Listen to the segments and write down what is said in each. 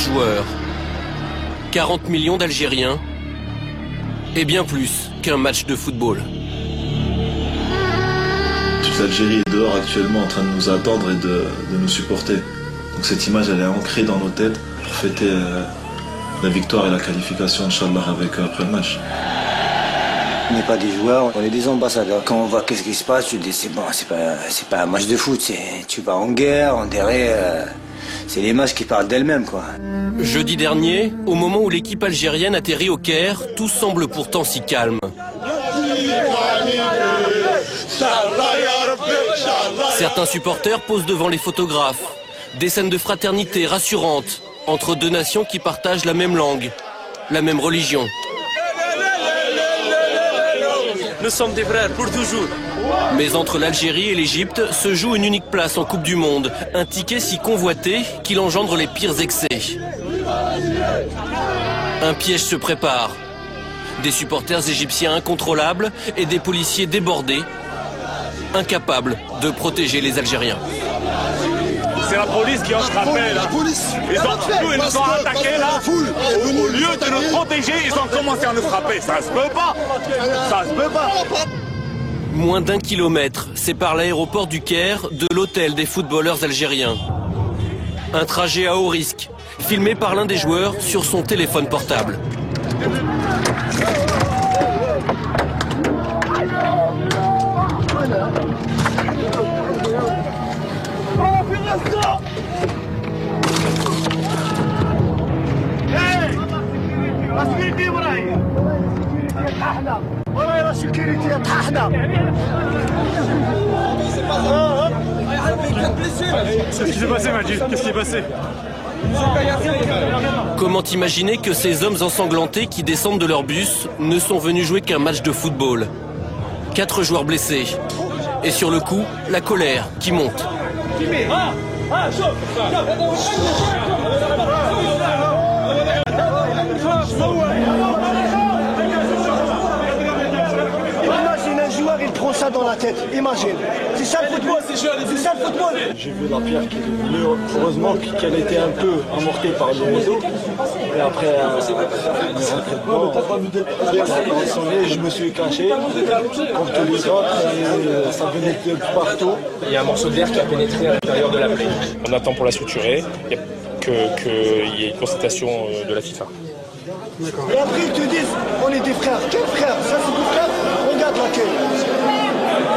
joueurs, 40 millions d'Algériens et bien plus qu'un match de football. Toute l'Algérie est dehors actuellement en train de nous attendre et de nous supporter. Donc cette image elle est ancrée dans nos têtes pour fêter la victoire et la qualification, Inch'Allah, avec après le match. On n'est pas des joueurs, on est des ambassadeurs. Quand on voit qu'est-ce qui se passe, tu te dis c'est bon, c'est pas un match de foot, tu vas en guerre, on dirait, c'est les matchs qui parlent d'elles-mêmes, quoi. Jeudi dernier, au moment où l'équipe algérienne atterrit au Caire, tout semble pourtant si calme. Certains supporters posent devant les photographes. Des scènes de fraternité rassurantes entre deux nations qui partagent la même langue, la même religion. Nous sommes des frères pour toujours. Mais entre l'Algérie et l'Égypte se joue une unique place en Coupe du Monde. Un ticket si convoité qu'il engendre les pires excès. Un piège se prépare. Des supporters égyptiens incontrôlables et des policiers débordés, incapables de protéger les Algériens. C'est la police qui a frappé là. Ils nous ont attaqués là. Au lieu de nous protéger, ils ont commencé à nous frapper. Ça se peut pas. Ça se peut pas. Moins d'1 kilomètre sépare l'aéroport du Caire de l'hôtel des footballeurs algériens. Un trajet à haut risque, filmé par l'un des joueurs sur son téléphone portable. Qu'est-ce qui s'est passé, Majid? Qu'est-ce qui s'est passé? Comment imaginer que ces hommes ensanglantés qui descendent de leur bus ne sont venus jouer qu'un match de football? 4 joueurs blessés. Et sur le coup, la colère qui monte. Imagine un joueur, il prend ça dans la tête. Imagine. C'est ça le football. C'est ça le football. J'ai vu la pierre qui est devenue, heureusement qu'elle a été un peu amortée par le réseau. Et après, je me suis caché, comme tous les autres, et ça venait de partout. Il y a un morceau d'air qui a pénétré à l'intérieur de la plaie. On attend pour la suturer, qu'il y ait une constatation de la FIFA. Et après ils te disent, on est des frères. Quels frères? Ça c'est des frères? Regarde l'accueil.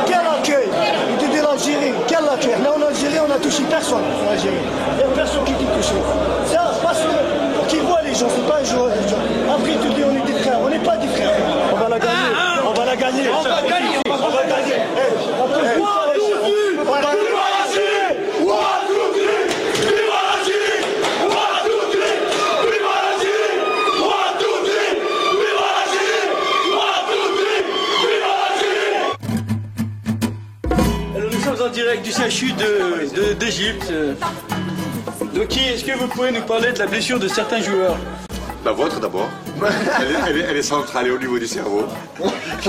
Quel accueil? Ils te disent l'Algérie. Quel accueil? Là en Algérie, on n'a touché personne en Algérie. Il n'y a personne qui t'est touché. Ça, parce qu'ils voient les gens, c'est pas un joueur. Après ils te disent, on est des frères. On n'est pas des frères. On va la gagner. On va la gagner. On va gagner. On va gagner. En direct du CHU d'Égypte. Donc, est-ce que vous pouvez nous parler de la blessure de certains joueurs? La vôtre d'abord. Elle est centrale au niveau du cerveau.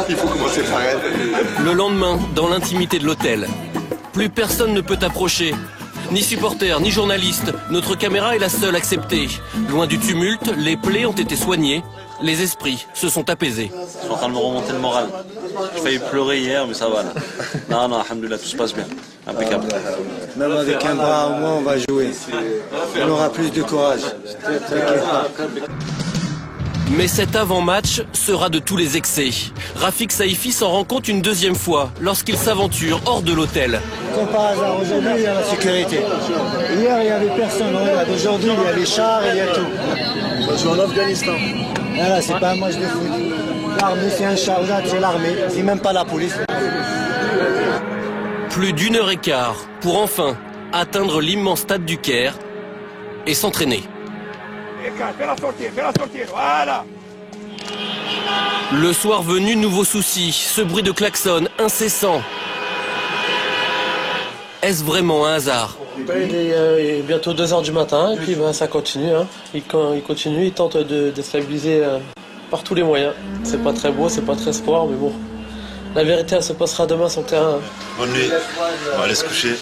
Il faut commencer par elle. Le lendemain, dans l'intimité de l'hôtel, plus personne ne peut approcher. Ni supporters, ni journalistes. Notre caméra est la seule acceptée. Loin du tumulte, les plaies ont été soignées. Les esprits se sont apaisés. Je suis en train de me remonter le moral. J'ai failli pleurer hier, mais ça va là. Non, alhamdoulilah, tout se passe bien. Impeccable. Même avec un bras, au moins, on va jouer. On aura plus de courage. Mais cet avant-match sera de tous les excès. Rafik Saïfi s'en rend compte une deuxième fois lorsqu'il s'aventure hors de l'hôtel. Comme par hasard, aujourd'hui, il y a la sécurité. Hier, il n'y avait personne. Aujourd'hui, il y a les chars, il y a tout. Je suis en Afghanistan. Voilà, c'est pas un match de foot. L'armée, c'est un chargeable, c'est l'armée. C'est même pas la police. Plus d'1 heure et quart pour enfin atteindre l'immense stade du Caire et s'entraîner. Fais-la sortir, voilà. Le soir venu, nouveau souci, ce bruit de klaxon incessant. Est-ce vraiment un hasard? Il est bientôt 2 h du matin et puis ça continue. Hein. Il continue, il tente de déstabiliser par tous les moyens. C'est pas très beau, c'est pas très sport, mais bon. La vérité, elle se passera demain sur le terrain. Bonne nuit, on va aller se coucher.